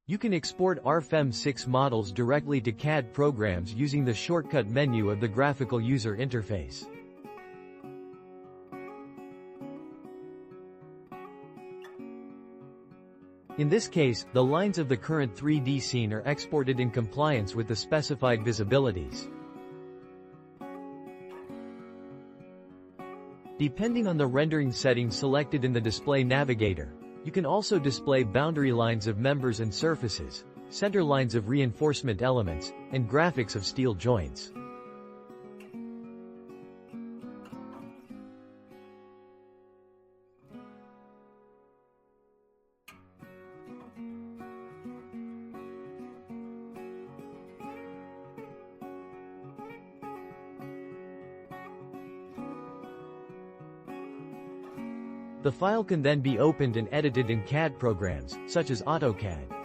You can export RFEM 6 models directly to CAD programs using the shortcut menu of the graphical user interface. In this case, the lines of the current 3D scene are exported in compliance with the specified visibilities. Depending on the rendering settings selected in the display navigator, you can also display boundary lines of members and surfaces, center lines of reinforcement elements, and graphics of steel joints. The file can then be opened and edited in CAD programs, such as AutoCAD.